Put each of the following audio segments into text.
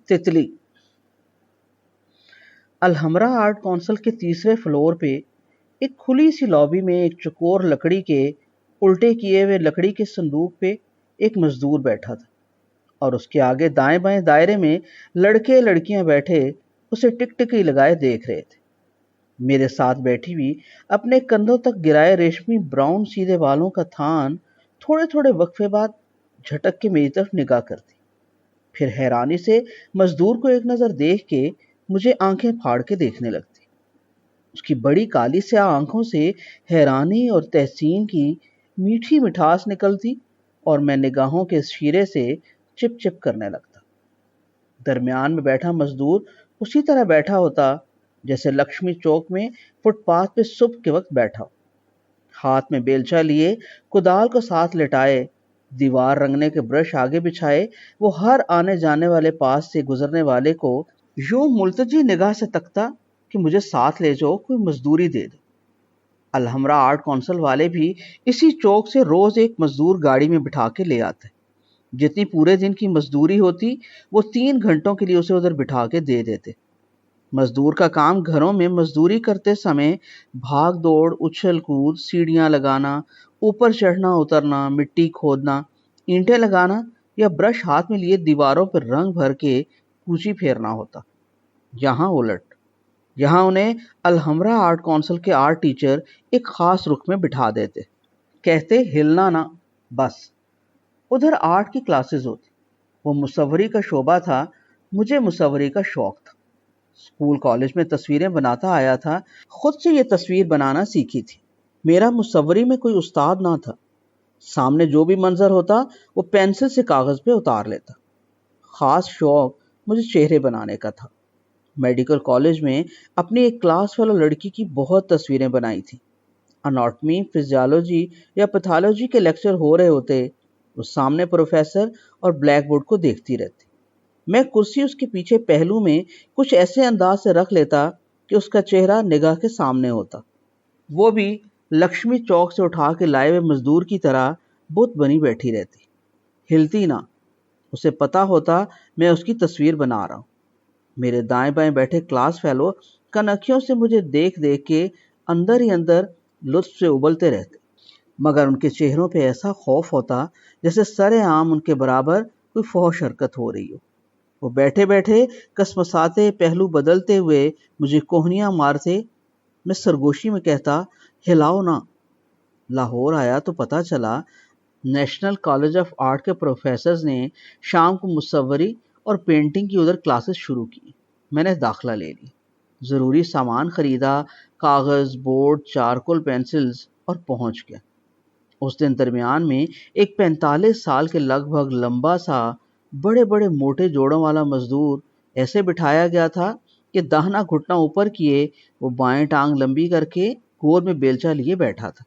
तितली। Alhamra art council के तीसरे फ्लोर पे एक खुली सी लॉबी में एक चौकोर लकड़ी के उल्टे किए हुए लकड़ी के संदूक पे एक मजदूर बैठा था और उसके आगे दाएं बाएं दायरे में लड़के लड़कियां बैठे उसे टिकटिकी लगाए देख रहे थे। मेरे साथ बैठी हुई अपने कंधों तक गिराए रेशमी ब्राउन सीधे बालों का थान थोड़े थोड़े वक्फे बाद झटक के मेरी तरफ निगाह करती, फिर हैरानी से मजदूर को एक नज़र देख के मुझे आंखें फाड़ के देखने लगती। उसकी बड़ी काली स्याह आंखों से हैरानी और तहसीन की मीठी मिठास निकलती और मैं निगाहों के शीरे से चिप चिप करने लगता। दरमियान में बैठा मजदूर उसी तरह बैठा होता जैसे लक्ष्मी चौक में फुटपाथ पे सुबह के वक्त बैठा हो, हाथ में बेलचा लिए, कुदाल को साथ लेटाए, दीवार रंगने के ब्रश आगे बिछाए, वो हर आने जाने वाले पास से गुजरने वाले को यूं मुल्तजी निगाह से तकता कि मुझे साथ ले जाओ, कोई मजदूरी दे दो। अलहमरा आर्ट काउंसिल वाले भी इसी चौक से रोज एक मजदूर गाड़ी में बिठा के ले आते। जितनी पूरे दिन की मजदूरी होती वो 3 घंटों के लिए उसे उधर बिठा के दे देते। मजदूर का काम घरों में मजदूरी करते समय भाग दौड़, उछल कूद, सीढ़ियां लगाना, ऊपर चढ़ना उतरना, मिट्टी खोदना, ईंटें लगाना या ब्रश हाथ में लिए दीवारों पर रंग भर के कूची फेरना होता। यहाँ उलट, यहाँ उन्हें अलहमरा आर्ट काउंसिल के आर्ट टीचर एक खास रुख में बिठा देते, कहते हिलना ना, बस। उधर आर्ट की क्लासेस होती, वो मुसव्वरी का शोबा था, मुझे मुसव्वरी का शौक था। स्कूल कॉलेज में तस्वीरें बनाता आया था, खुद से ये तस्वीर बनाना सीखी थी। मेरा मुसव्वरी में कोई उस्ताद ना था, सामने जो भी मंजर होता वो पेंसिल से कागज पे उतार लेता। खास शौक मुझे चेहरे बनाने का था। मेडिकल कॉलेज में अपनी एक क्लास फेलो लड़की की बहुत तस्वीरें बनाई थी। अनाटमी, फिजियोलॉजी या पैथोलॉजी के लेक्चर हो रहे होते, वो सामने प्रोफेसर और ब्लैक बोर्ड को देखती रहती। मैं कुर्सी उसके पीछे पहलू में कुछ ऐसे अंदाज से रख लेता कि उसका चेहरा निगाह के सामने होता। वो भी लक्ष्मी चौक से उठा के लाए हुए मजदूर की तरह बुत बनी बैठी रहती, हिलती ना। उसे पता होता मैं उसकी तस्वीर बना रहा हूँ। मेरे दाएं बाएं बैठे क्लास फेलो कनखियों से मुझे देख देख के अंदर ही अंदर लुत्फ से उबलते रहते, मगर उनके चेहरों पे ऐसा खौफ होता जैसे सरेआम उनके बराबर कोई फौश हरकत हो रही हो। वो बैठे बैठे कसमसाते, पहलू बदलते हुए मुझे कोहनियां मारते। मैं सरगोशी में कहता, हिलाओ ना। लाहौर आया तो पता चला नेशनल कॉलेज ऑफ आर्ट के प्रोफेसर्स ने शाम को मुसव्वरी और पेंटिंग की उधर क्लासेस शुरू की। मैंने दाखला ले ली, ज़रूरी सामान खरीदा, कागज़, बोर्ड, चारकोल पेंसिल्स, और पहुंच गया। उस दिन दरमियान में एक 45 साल के लगभग लंबा सा बड़े बड़े मोटे जोड़ों वाला मजदूर ऐसे बिठाया गया था कि दाहिना घुटना ऊपर किए वो बाएं टांग लंबी करके गोद में बेलचा लिए बैठा था।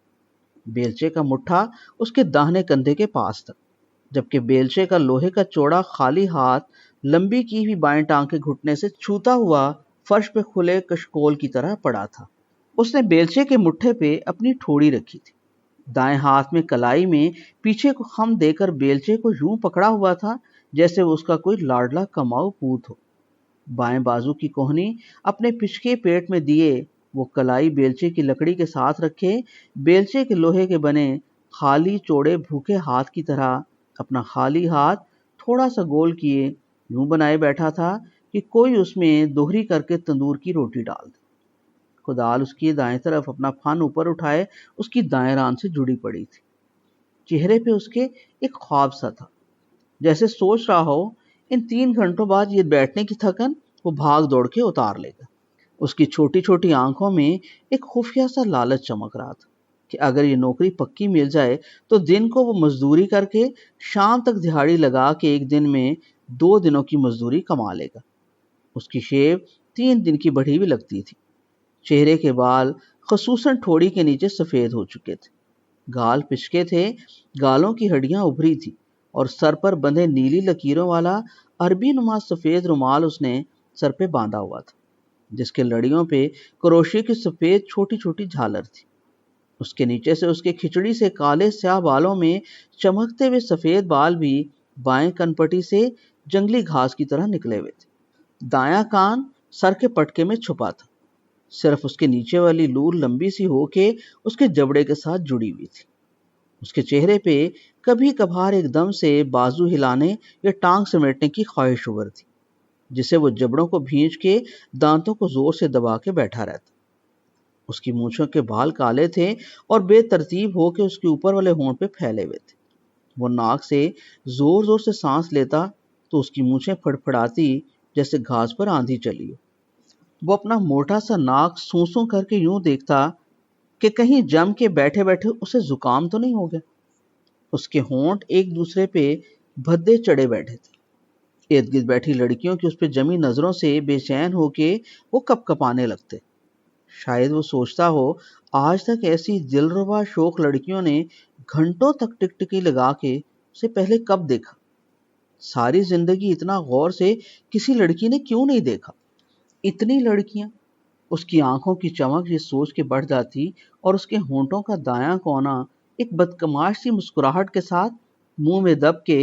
बेलचे का मुट्ठा उसके दाहिने कंधे के पास था, जबकि बेलचे का लोहे का चौड़ा खाली हाथ लंबी की हुई बाएं टांग के घुटने से छूता हुआ फर्श पे खुले कशकोल की तरह पड़ा था। उसने बेलचे के मुट्ठे पे अपनी ठोड़ी रखी थी, दाएं हाथ में कलाई में पीछे को खम देकर बेलचे को यूं पकड़ा हुआ था जैसे वो उसका कोई लाडला कमाऊ पूत हो। बाएं बाजू की कोहनी अपने पिछके पेट में दिए वो कलाई बेलचे की लकड़ी के साथ रखे, बेलचे के लोहे के बने खाली चौड़े भूखे हाथ की तरह अपना खाली हाथ थोड़ा सा गोल किए यूं बनाए बैठा था कि कोई उसमें दोहरी करके तंदूर की रोटी डाल दे। कुदाल उसकी दाएं तरफ अपना फन ऊपर उठाए उसकी दाएं रान से जुड़ी पड़ी थी। चेहरे पे उसके एक ख्वाब सा था, जैसे सोच रहा हो इन 3 घंटों बाद ये बैठने की थकन वो भाग दौड़ के उतार लेगा। उसकी छोटी छोटी आंखों में एक खुफिया सा लालच चमक रहा था कि अगर ये नौकरी पक्की मिल जाए तो दिन को वो मजदूरी करके शाम तक दिहाड़ी लगा के एक दिन में 2 दिनों की मजदूरी कमा लेगा। उसकी शेव 3 दिन की बढ़ी हुई लगती थी। चेहरे के बाल खसूसन ठोड़ी के नीचे सफेद हो चुके थे, गाल पिचके थे, गालों की हड्डियां उभरी थी और सर पर बंधे नीली लकीरों वाला अरबी नुमा सफेद रुमाल उसने सर पे बांधा हुआ था, जिसके लड़ियों पे क्रोशिया की सफेद छोटी छोटी झालर थी। उसके नीचे से उसके खिचड़ी से काले स्याह बालों में चमकते हुए सफेद बाल भी बाएं कनपटी से जंगली घास की तरह निकले हुए थे। दायां कान सर के पटके में छुपा था, सिर्फ उसके नीचे वाली लूर लंबी सी होके उसके जबड़े के साथ जुड़ी हुई थी। उसके चेहरे पे कभी कभार एकदम से बाजू हिलाने या टांग समेटने की ख्वाहिश उभर थी, जिसे वो जबड़ों को भींच के दांतों को जोर से दबा के बैठा रहता। उसकी मूंछों के बाल काले थे और बेतरतीब होके उसके ऊपर वाले होंठ पे फैले हुए थे। वो नाक से जोर जोर से सांस लेता तो उसकी मूंछें फड़फड़ाती जैसे घास पर आंधी चली हो। वो अपना मोटा सा नाक सूं सूं करके यूं देखता कि कहीं जम के बैठे बैठे उसे जुकाम तो नहीं हो गया। उसके होंठ एक दूसरे पे भद्दे चढ़े बैठे थे। इर्द गिर्द बैठी लड़कियों की उस पर जमी नजरों से बेचैन होके वो कपकपाने लगते। शायद वो सोचता हो, आज तक ऐसी दिलरुबा शोख लड़कियों ने घंटों तक टिकटिकी लगा के उसे पहले कब देखा। सारी जिंदगी इतना गौर से किसी लड़की ने क्यों नहीं देखा। इतनी लड़कियां। उसकी आंखों की चमक ये सोच के बढ़ जाती और उसके होंठों का दायां कोना एक बदकमाश सी मुस्कुराहट के साथ मुंह में दब के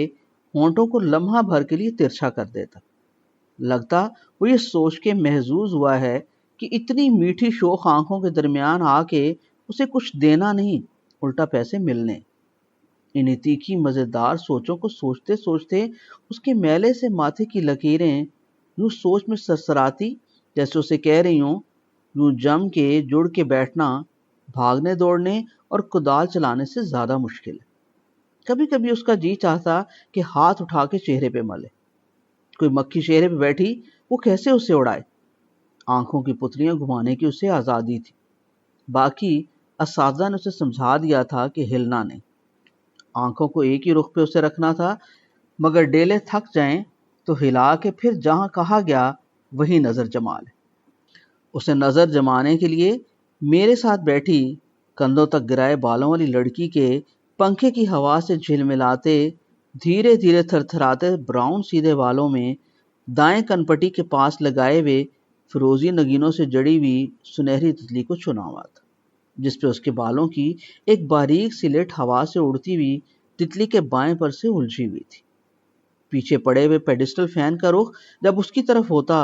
होंठों को लम्हा भर के लिए तिरछा कर देता। लगता वो ये सोच के महजूज हुआ है कि इतनी मीठी शोख आंखों के दरमियान आके उसे कुछ देना नहीं, उल्टा पैसे मिलने। इन्हीं तीखी मजेदार सोचों को सोचते सोचते उसके मैले से माथे की लकीरें यूं सोच में सरसराती जैसे उसे कह रही हूं, यूं जम के जुड़ के बैठना भागने दौड़ने और कुदाल चलाने से ज्यादा मुश्किल है। कभी कभी उसका जी चाहता कि हाथ उठा के चेहरे पे मले। कोई मक्खी चेहरे पे बैठी, वो कैसे उसे उड़ाए। आंखों की पुतलियां घुमाने की उसे आजादी थी। बाकी असातिज़ा ने उसे समझा दिया था कि हिलना नहीं, आंखों को एक ही रुख पे उसे रखना था, मगर डेले थक जाएं तो हिला के फिर जहां कहा गया वही नजर जमा ले। उसे नजर जमाने के लिए मेरे साथ बैठी कंधों तक गिराए बालों वाली लड़की के पंखे की हवा से झिलमिलाते धीरे धीरे थरथराते ब्राउन सीधे बालों में दाएं कनपटी के पास लगाए हुए फिरोजी नगीनों से जड़ी हुई सुनहरी तितली को चुना हुआ था, जिस पे उसके बालों की एक बारीक सी लेट हवा से उड़ती हुई तितली के बाएं पर से उलझी हुई थी। पीछे पड़े हुए पेडिस्टल फैन का रुख जब उसकी तरफ होता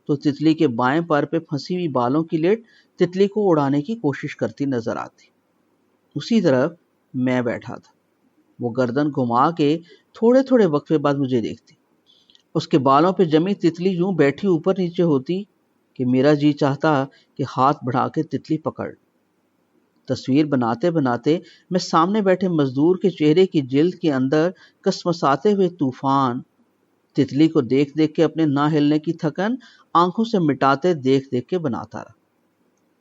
तो तितली के बाएं पर पे फंसी हुई बालों की लेट तितली को उड़ाने की कोशिश करती नजर आती। उसी तरफ मैं बैठा था। वो गर्दन घुमा के थोड़े थोड़े वक्फे बाद मुझे देखती। उसके बालों पे जमी तितली यूं बैठी ऊपर नीचे होती कि मेरा जी चाहता कि हाथ बढ़ा के तितली पकड़। तस्वीर बनाते बनाते मैं सामने बैठे मजदूर के चेहरे की जिल्द के अंदर कसमसाते हुए तूफान, तितली को देख देख के अपने ना हिलने की थकन आंखों से मिटाते देख देख के बनाता रहा।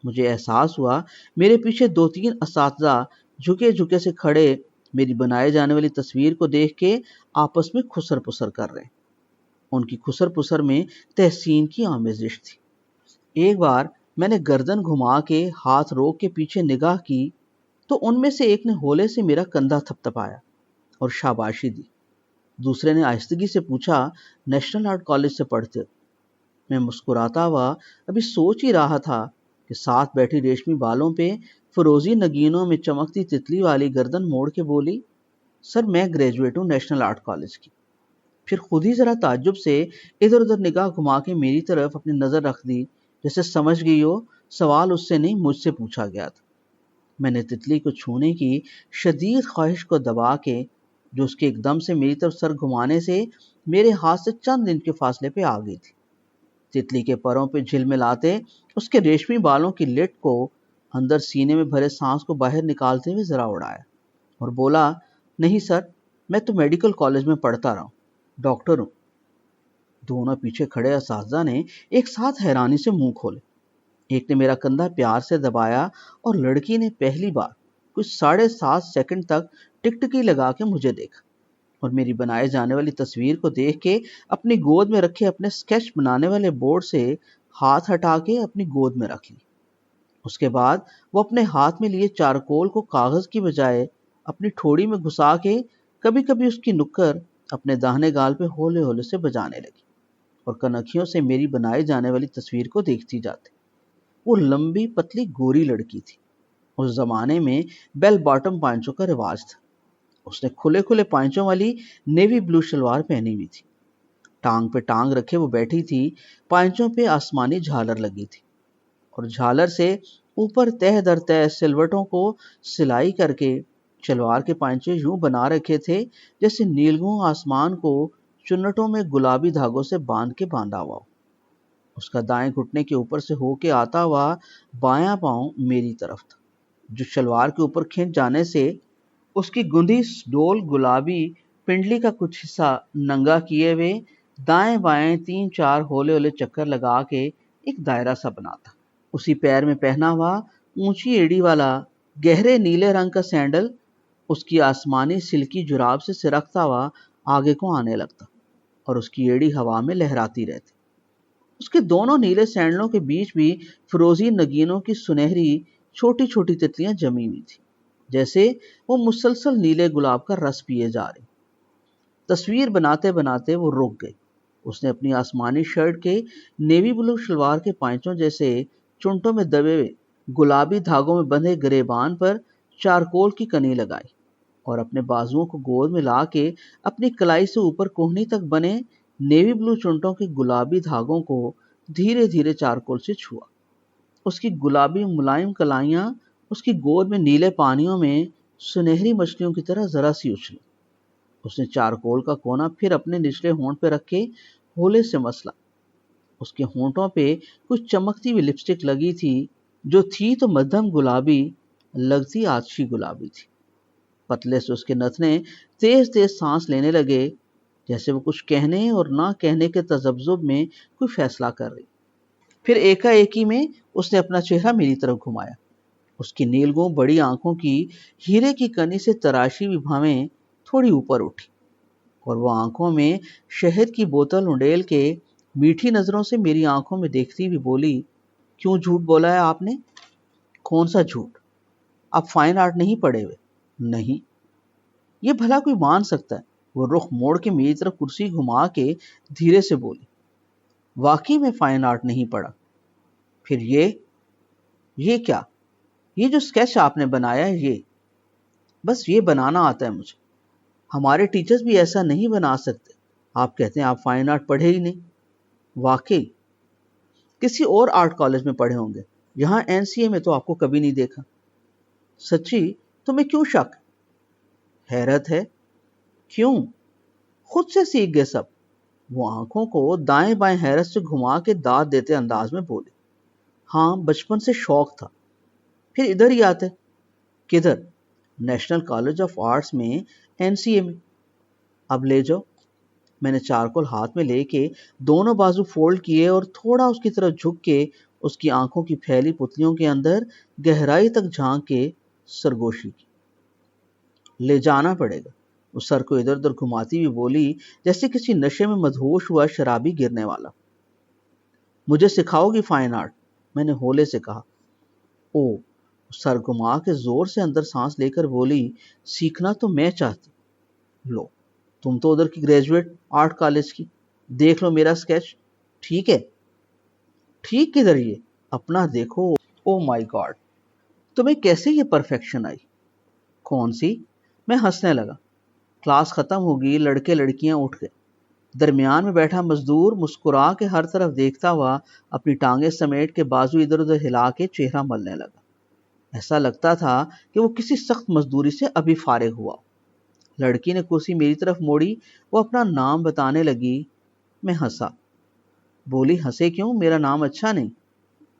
मुझे एहसास हुआ मेरे पीछे दो तीन असातिज़ा झुके झुके से खड़े मेरी बनाए जाने वाली तस्वीर को देख के आपस में खुसर पुसर कर रहे। उनकी खुसर पुसर में तहसीन की आमेजिश थी। एक बार मैंने गर्दन घुमा के हाथ रोक के पीछे निगाह की तो उनमें से एक ने होले से मेरा कंधा थपथपाया और शाबाशी दी। दूसरे ने आहिस्तगी से पूछा, नेशनल आर्ट कॉलेज से पढ़ते हो? मैं मुस्कुराता हुआ अभी सोच ही रहा था कि साथ बैठी रेशमी बालों पे फिरोजी नगीनों में चमकती तितली वाली गर्दन मोड़ के बोली, सर मैं ग्रेजुएट हूँ नेशनल आर्ट कॉलेज की। फिर खुद ही जरा ताज्जुब से इधर उधर निगाह घुमा के मेरी तरफ अपनी नजर रख दी, जैसे समझ गई हो सवाल उससे नहीं मुझसे पूछा गया था। मैंने तितली को छूने की शदीद ख्वाहिश को दबा के, जो उसके एकदम से मेरी तरफ सर घुमाने से मेरे हाथ से चंद इंच के फासले पे आ गई थी, तितली के परों पे झिलमिलाते उसके रेशमी बालों की लिट को अंदर सीने में भरे सांस को बाहर निकालते हुए जरा उड़ाया और बोला, नहीं सर, मैं तो मेडिकल कॉलेज में पढ़ता रहा हूँ, डॉक्टर हूँ। दोनों पीछे खड़े असातिज़ा ने एक साथ हैरानी से मुंह खोले। एक ने मेरा कंधा प्यार से दबाया और लड़की ने पहली बार कुछ 7.5 सेकंड तक टिकटिकी लगा के मुझे देखा और मेरी बनाए जाने वाली तस्वीर को देख के अपनी गोद में रखे अपने स्केच बनाने वाले बोर्ड से हाथ हटा के अपनी गोद में रख ली। उसके बाद वो अपने हाथ में लिए चारकोल को कागज की बजाय अपनी ठोड़ी में घुसा के कभी कभी उसकी नुक्कर अपने दाहिने गाल पे होले होले से बजाने लगी और कनखियों से मेरी बनाई जाने वाली तस्वीर को देखती जाती। वो लंबी पतली गोरी लड़की थी। उस जमाने में बेल बॉटम पांचों का रिवाज था। उसने खुले खुले पांचों वाली नेवी ब्लू शलवार पहनी हुई थी। ٹانگ پہ ٹانگ رکھے وہ بیٹھی تھی، پائنچوں پہ آسمانی جھالر لگی تھی، اور جھالر سے اوپر تہ در تہ سلوٹوں کو سلائی کر کے شلوار کے پائنچے یوں بنا رکھے تھے جیسے نیلگوں آسمان کو چنٹوں میں گلابی دھاگوں سے باندھ کے باندھا ہوا ہو۔ اس کا دائیں گھٹنے کے اوپر سے ہو کے آتا ہوا بایاں پاؤں میری طرف تھا، جو شلوار کے اوپر کھنچ جانے سے اس کی گندی ڈول گلابی پنڈلی کا کچھ حصہ ننگا کیے ہوئے دائیں بائیں 3-4 ہولے ہولے چکر لگا کے ایک دائرہ سا بنا تھا۔ اسی پیر میں پہنا ہوا اونچی ایڑی والا گہرے نیلے رنگ کا سینڈل اس کی آسمانی سلکی جراب سے سرکتا ہوا آگے کو آنے لگتا، اور اس کی ایڑی ہوا میں لہراتی رہتی۔ اس کے دونوں نیلے سینڈلوں کے بیچ بھی فروزی نگینوں کی سنہری چھوٹی چھوٹی تتلیاں جمی ہوئی تھی، جیسے وہ مسلسل نیلے گلاب کا رس پیے جا رہی۔ تصویر بناتے بناتے وہ رک گئی۔ اس نے اپنی آسمانی شرٹ کے نیوی بلو شلوار کے پائنچوں جیسے چنٹوں میں دبے ہوئے گلابی دھاگوں میں بندھے گریبان پر چارکول کی کنی لگائی، اور اپنے بازوؤں کو گود میں لا کے اپنی کلائی سے اوپر کوہنی تک بنے نیوی بلو چنٹوں کے گلابی دھاگوں کو دھیرے دھیرے چارکول سے چھوا۔ اس کی گلابی ملائم کلائیاں اس کی گود میں نیلے پانیوں میں سنہری مچھلیوں کی طرح ذرا سی اچھلی۔ اس نے چارکول کا کونا پھر اپنے نچلے ہونٹ پہ رکھ کے ہولے سے مسلا۔ اس کے ہونٹوں پہ کچھ چمکتی ہوئی لپسٹک لگی تھی، جو تھی تو مدھم گلابی، لگتی آتشی گلابی تھی۔ پتلے سے اس کے نتنے تیز تیز سانس لینے لگے، جیسے وہ کچھ کہنے اور نہ کہنے کے تذبذب میں کوئی فیصلہ کر رہی۔ پھر ایکا ایکی میں اس نے اپنا چہرہ میری طرف گھمایا۔ اس کی نیلگوں بڑی آنکھوں کی ہیرے کی کنی سے تراشی ہوئی بھاویں تھوڑی اوپر اٹھی، اور وہ آنکھوں میں شہد کی بوتل انڈیل کے میٹھی نظروں سے میری آنکھوں میں دیکھتی ہوئی بولی، کیوں جھوٹ بولا ہے آپ نے؟ کون سا جھوٹ؟ آپ فائن آرٹ نہیں پڑھے ہوئے؟ نہیں۔ یہ بھلا کوئی مان سکتا ہے؟ وہ رخ موڑ کے میری طرف کرسی گھما کے دھیرے سے بولی، واقعی میں فائن آرٹ نہیں پڑھا۔ پھر یہ کیا؟ یہ جو اسکیچ آپ نے بنایا ہے، یہ بس یہ بنانا آتا ہے مجھے۔ ہمارے ٹیچرز بھی ایسا نہیں بنا سکتے۔ آپ کہتے ہیں آپ فائن آرٹ پڑھے ہی نہیں۔ واقعی کسی اور آرٹ کالج میں پڑھے ہوں گے، یہاں NCA میں تو آپ کو کبھی نہیں دیکھا۔ سچی؟ تمہیں کیوں شک؟ حیرت ہے۔ کیوں؟ خود سے سیکھ گئے سب۔ وہ آنکھوں کو دائیں بائیں حیرت سے گھما کے داد دیتے انداز میں بولے، ہاں بچپن سے شوق تھا۔ پھر ادھر ہی آتے۔ کدھر؟ نیشنل کالج آف آرٹس میں، NCA میں۔ اب لے جاؤ۔ میں نے چارکول ہاتھ میں لے کے دونوں بازو فولڈ کیے اور تھوڑا اس کی طرف جھک کے اس کی آنکھوں کی پھیلی پتلیوں کے اندر گہرائی تک جھانک کے سرگوشی کی۔ لے جانا پڑے گا۔ وہ سر کو ادھر ادھر گھماتی ہوئی بولی، جیسے کسی نشے میں مدہوش ہوا شرابی گرنے والا۔ مجھے سکھاؤ گی فائن آرٹ؟ میں نے ہولے سے کہا۔ او، سر گھما کے زور سے اندر سانس لے کر بولی، سیکھنا تو میں چاہتی۔ لو، تم تو ادھر کی گریجویٹ آرٹ کالج کی، دیکھ لو میرا اسکیچ۔ ٹھیک ہے؟ ٹھیک کدھر؟ یہ اپنا دیکھو۔ او مائی گاڈ، تمہیں کیسے یہ پرفیکشن آئی؟ کون سی؟ میں ہنسنے لگا۔ کلاس ختم ہوگی، لڑکے لڑکیاں اٹھ گئے۔ درمیان میں بیٹھا مزدور مسکرا کے ہر طرف دیکھتا ہوا اپنی ٹانگیں سمیٹ کے بازو ادھر ادھر ہلا کے چہرہ ملنے لگا۔ ایسا لگتا تھا کہ وہ کسی سخت مزدوری سے ابھی فارغ ہوا۔ لڑکی نے کرسی میری طرف موڑی، وہ اپنا نام بتانے لگی۔ میں ہنسا۔ بولی، ہنسے کیوں؟ میرا نام اچھا نہیں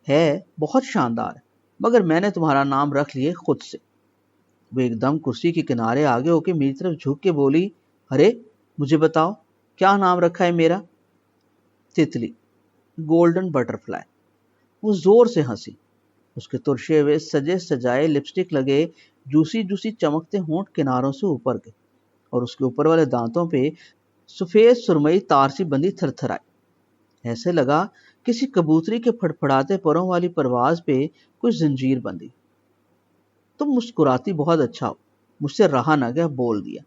ہے؟ بہت شاندار ہے، مگر میں نے تمہارا نام رکھ لیے خود سے۔ وہ ایک دم کرسی کے کنارے آگے ہو کے میری طرف جھک کے بولی، ارے مجھے بتاؤ کیا نام رکھا ہے میرا؟ تتلی، گولڈن بٹر فلائی۔ وہ زور سے ہنسی۔ اس کے ترشے ہوئے سجے سجائے لپسٹک لگے جوسی جوسی چمکتے ہونٹ کناروں سے اوپر گئے، اور اس کے اوپر والے دانتوں پہ سفید سرمئی تار سی بندھی تھر تھر آئی۔ ایسے لگا کسی کبوتری کے پھڑپھڑاتے پروں والی پرواز پہ کوئی زنجیر بندھی۔ تم مسکراتی بہت اچھا ہو، مجھ سے رہا نہ گیا، بول دیا۔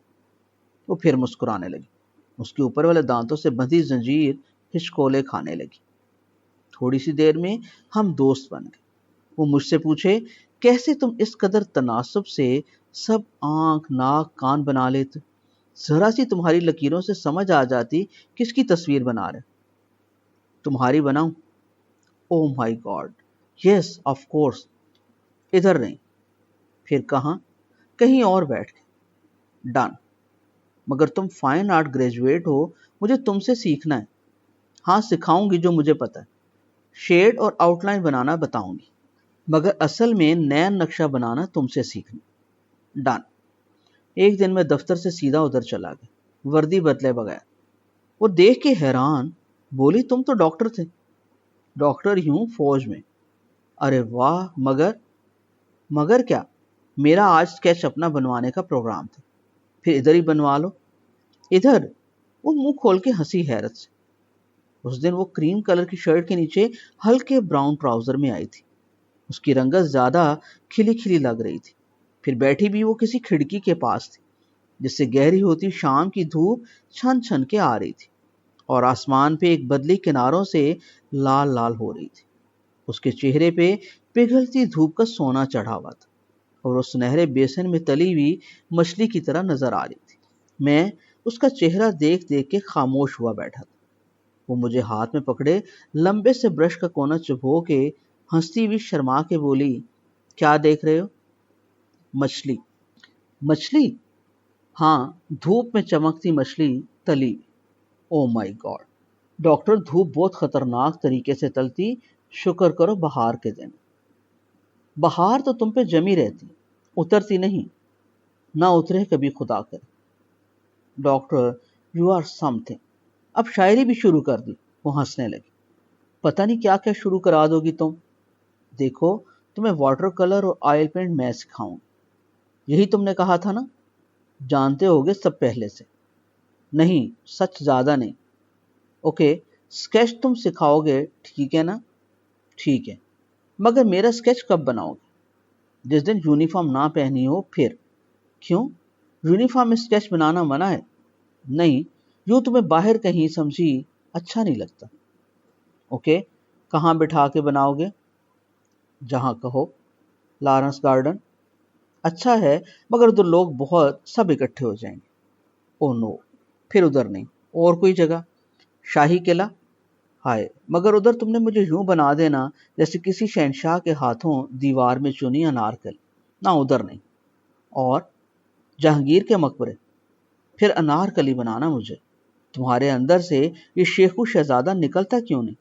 وہ پھر مسکرانے لگی۔ اس کے اوپر والے دانتوں سے بندھی زنجیر ہچکولے کھانے لگی۔ تھوڑی سی دیر میں ہم دوست بن گئے۔ وہ مجھ سے پوچھے، کیسے تم اس قدر تناسب سے سب آنکھ ناک کان بنا لیتے؟ ذرا سی تمہاری لکیروں سے سمجھ آ جاتی کس کی تصویر بنا رہے. تمہاری بناؤں؟ او مائی گاڈ، یس آف کورس. ادھر نہیں. پھر کہاں؟ کہیں اور بیٹھ کے. ڈن. مگر تم فائن آرٹ گریجویٹ ہو، مجھے تم سے سیکھنا ہے. ہاں سکھاؤں گی جو مجھے پتا ہے. شیڈ اور آؤٹ لائن بنانا بتاؤں گی، مگر اصل میں نین نقشہ بنانا تم سے سیکھنا. ڈن. ایک دن میں دفتر سے سیدھا ادھر چلا گیا، وردی بدلے بغیر. وہ دیکھ کے حیران بولی تم تو ڈاکٹر تھے. ڈاکٹر ہی ہوں فوج میں. ارے واہ. مگر کیا؟ میرا آج سکیچ اپنا بنوانے کا پروگرام تھا. پھر ادھر ہی بنوا لو. ادھر؟ وہ منہ کھول کے ہنسی حیرت سے. اس دن وہ کریم کلر کی شرٹ کے نیچے ہلکے براؤن ٹراؤزر میں آئی تھی. اس کی رنگت زیادہ کھلی کھلی لگ رہی تھی. پھر بیٹھی بھی وہ کسی کھڑکی کے پاس تھی جس سے گہری ہوتی شام کی دھوپ چھن چھن کے آ رہی تھی اور آسمان پہ ایک بدلی کناروں سے لال لال ہو رہی تھی. اس کے چہرے پہ پگھلتی دھوپ کا سونا چڑھا ہوا تھا اور وہ سنہرے بیسن میں تلی ہوئی مچھلی کی طرح نظر آ رہی تھی. میں اس کا چہرہ دیکھ دیکھ کے خاموش ہوا بیٹھا تھا. وہ مجھے ہاتھ میں پکڑے لمبے سے برش کا کونا چبھو کے ہنستی ہوئی شرما کے بولی کیا دیکھ رہے ہو؟ مچھلی. مچھلی؟ ہاں، دھوپ میں چمکتی مچھلی تلی. او مائی گاڈ. ڈاکٹر دھوپ بہت خطرناک طریقے سے تلتی. شکر کرو بہار کے دن. بہار تو تم پہ جمی رہتی، اترتی نہیں. نہ اترے کبھی خدا کرے. Doctor you are something. اب شاعری بھی شروع کر دی. وہ ہنسنے لگی. پتہ نہیں کیا کیا شروع کرا دو گی تم. دیکھو تمہیں واٹر کلر اور آئل پینٹ میں سکھاؤں. یہی تم نے کہا تھا نا؟ جانتے ہوگے سب پہلے سے. نہیں، سچ زیادہ نہیں. اوکے، سکیچ تم سکھاؤ گے ٹھیک ہے نا؟ ٹھیک ہے. مگر میرا سکیچ کب بناؤ گے؟ جس دن یونیفارم نہ پہنی ہو پھر. کیوں؟ یونیفارم میں سکیچ بنانا منع ہے. نہیں، یوں تمہیں باہر کہیں سمجھی اچھا نہیں لگتا. اوکے، کہاں بٹھا کے بناؤ گے؟ جہاں کہو. Lawrence garden. اچھا ہے، مگر ادھر لوگ بہت سب اکٹھے ہو جائیں گے. او نو. پھر ادھر نہیں، اور کوئی جگہ؟ شاہی قلعہ. ہائے، مگر ادھر تم نے مجھے یوں بنا دینا جیسے کسی شہنشاہ کے ہاتھوں دیوار میں چنی انارکلی. نہ ادھر نہیں. اور جہانگیر کے مقبرے. پھر انارکلی بنانا مجھے. تمہارے اندر سے یہ شیخو شہزادہ نکلتا کیوں نہیں؟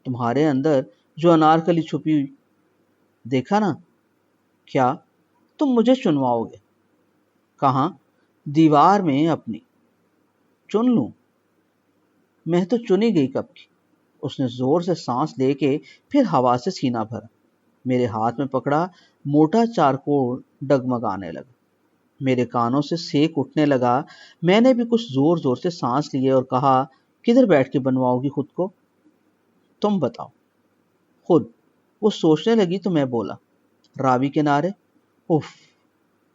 تمہارے اندر جو انارکلی چھپی ہوئی. دیکھا نا؟ کیا؟ تم مجھے چنواؤ گے؟ کہاں؟ دیوار میں اپنی. چن لوں؟ میں تو چنی گئی کب کی. اس نے زور سے سانس لے کے پھر ہوا سے سینہ بھرا. میرے ہاتھ میں پکڑا موٹا چارکول ڈگمگانے لگا. میرے کانوں سے سینک اٹھنے لگا. میں نے بھی کچھ زور زور سے سانس لیے اور کہا کدھر بیٹھ کے بنواؤ گی خود کو؟ تم بتاؤ. خود. وہ سوچنے لگی تو میں بولا راوی کنارے. اف.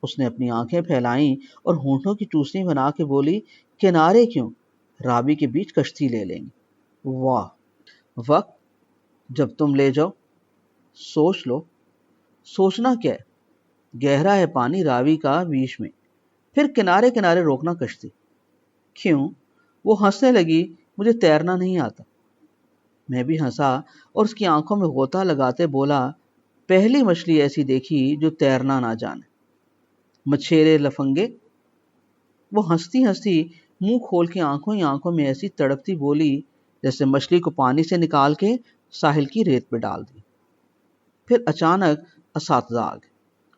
اس نے اپنی آنکھیں پھیلائیں اور ہونٹوں کی چوسنی بنا کے بولی کنارے کیوں؟ راوی کے بیچ کشتی لے لیں گے. واہ. وقت؟ جب تم لے جاؤ. سوچ لو. سوچنا کیا ہے؟ گہرا ہے پانی راوی کا بیچ میں، پھر کنارے کنارے روکنا کشتی. کیوں؟ وہ ہنسنے لگی. مجھے تیرنا نہیں آتا. میں بھی ہنسا اور اس کی آنکھوں میں غوطہ لگاتے بولا پہلی مچھلی ایسی دیکھی جو تیرنا نہ جانے. مچھیرے لفنگے. وہ ہنستی ہنستی منہ کھول کے آنکھوں ہی آنکھوں میں ایسی تڑپتی بولی جیسے مچھلی کو پانی سے نکال کے ساحل کی ریت پہ ڈال دی. پھر اچانک اساتذہ آ گئے.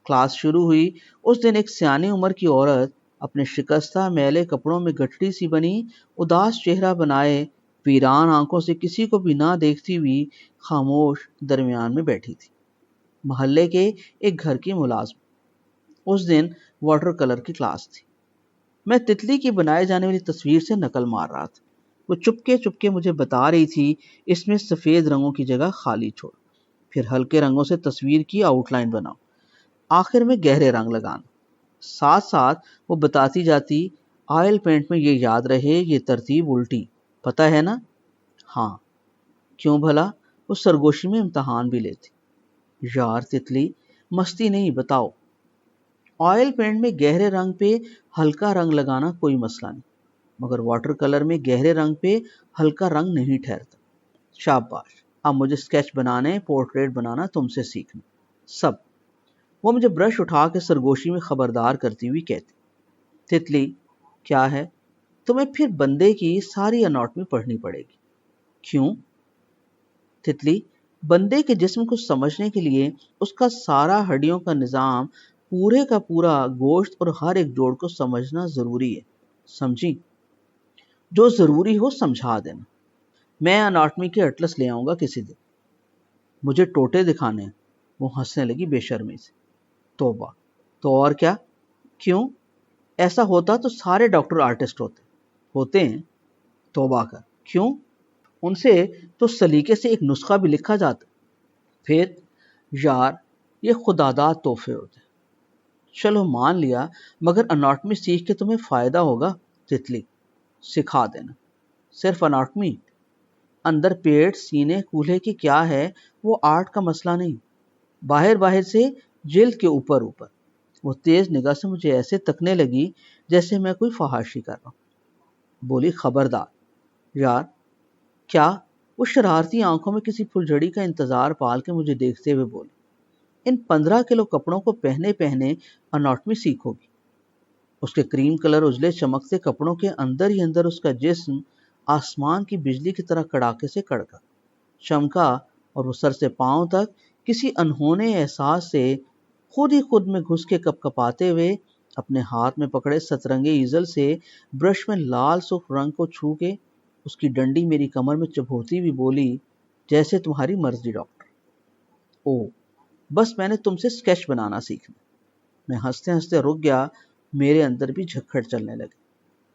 کلاس شروع ہوئی. اس دن ایک سیانی عمر کی عورت اپنے شکستہ میلے کپڑوں میں گٹھڑی سی بنی، اداس چہرہ بنائے، ویران آنکھوں سے کسی کو بھی نہ دیکھتی ہوئی خاموش درمیان میں بیٹھی تھی. محلے کے ایک گھر کی ملازم. اس دن واٹر کلر کی کلاس تھی. میں تتلی کی بنائے جانے والی تصویر سے نقل مار رہا تھا. وہ چپکے چپکے مجھے بتا رہی تھی اس میں سفید رنگوں کی جگہ خالی چھوڑ، پھر ہلکے رنگوں سے تصویر کی آؤٹ لائن بناؤ، آخر میں گہرے رنگ لگانا. ساتھ ساتھ وہ بتاتی جاتی آئل پینٹ میں یہ یاد رہے یہ ترتیب الٹی. پتہ ہے نا؟ ہاں. کیوں بھلا؟ وہ سرگوشی میں امتحان بھی لیتی. یار تتلی، مستی نہیں، بتاؤ. ऑयल पेंट में गहरे रंग पे हल्का रंग लगाना कोई मसला नहीं, मगर वाटर कलर में गहरे रंग पे हल्का रंग नहीं ठहरता। शाबाश, अब मुझे स्केच बनाने, पोर्ट्रेट बनाना तुमसे सीखना सब। वो मुझे ब्रश उठा के सरगोशी में खबरदार करती हुई कहती, तितली क्या है, तुम्हें फिर बंदे की सारी एनाटॉमी पढ़नी पड़ेगी। क्यों? तितली, बंदे के जिस्म को समझने के लिए उसका सारा हड्डियों का निज़ाम, पूरे का पूरा गोश्त और हर एक जोड़ को समझना ज़रूरी है, समझी? जो ज़रूरी हो समझा देना। मैं एनाटॉमी के अटलस ले आऊँगा किसी दिन। मुझे टोटे दिखाने हैं। वो हंसने लगी बेशर्मी से। तौबा, तो और क्या? क्यों? ऐसा होता तो सारे डॉक्टर आर्टिस्ट होते हैं। तौबा कर, क्यों? उनसे तो सलीके से एक नुस्खा भी लिखा जाता। फिर यार, ये खुदादाद तोहफे होते हैं। चलो मान लिया, मगर अनाटमी सीख के तुम्हें फायदा होगा। तितली, सिखा देना। सिर्फ अनाटमी? अंदर पेट, सीने, कूल्हे की क्या है वो आर्ट का मसला नहीं। बाहर बाहर से, जिल्द के ऊपर ऊपर। वो तेज निगाह से मुझे ऐसे तकने लगी जैसे मैं कोई फहाशी कर रहा हूं। बोली, खबरदार। यार क्या? वो शरारती आंखों में किसी फुलझड़ी का इंतजार पाल के मुझे देखते हुए बोली, इन 15 किलो कपड़ों को पहने पहने अनाटमी सीखोगी। उसके क्रीम कलर उजले चमकते कपड़ों के अंदर ही अंदर उसका जिस्म आसमान की बिजली की तरह कड़ाके से कड़का, चमका, और वो सर से पांव तक किसी अनहोने एहसास से खुद ही खुद में घुस के कपकपाते हुए अपने हाथ में पकड़े सतरंगे ईजल से ब्रश में लाल सुर्ख रंग को छू के उसकी डंडी मेरी कमर में चुभोती हुई बोली, जैसे तुम्हारी मर्जी डॉक्टर। ओ, बस मैंने तुमसे स्केच बनाना सीखना। मैं हंसते हंसते रुक गया। मेरे अंदर भी झक्खड़ चलने लगे।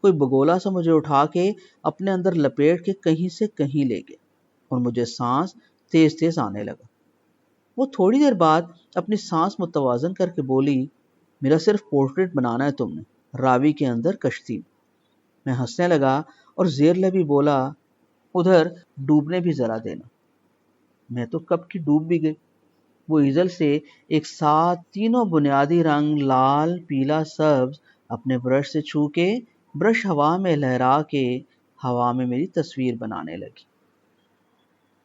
कोई बगोला सा मुझे उठा के अपने अंदर लपेट के कहीं से कहीं ले गया और मुझे सांस तेज तेज आने लगा। वो थोड़ी देर बाद अपनी सांस मुतवाजन करके बोली, मेरा सिर्फ पोर्ट्रेट बनाना है तुमने, रावी के अंदर कश्ती में। मैं हंसने लगा और जेर लबी बोला, उधर डूबने भी जरा देना। मैं तो कब की डूब भी गई। वो ईजल से एक साथ तीनों बुनियादी रंग लाल, पीला, सब्ज अपने ब्रश से छू के, ब्रश हवा में लहरा के हवा में मेरी तस्वीर बनाने लगी।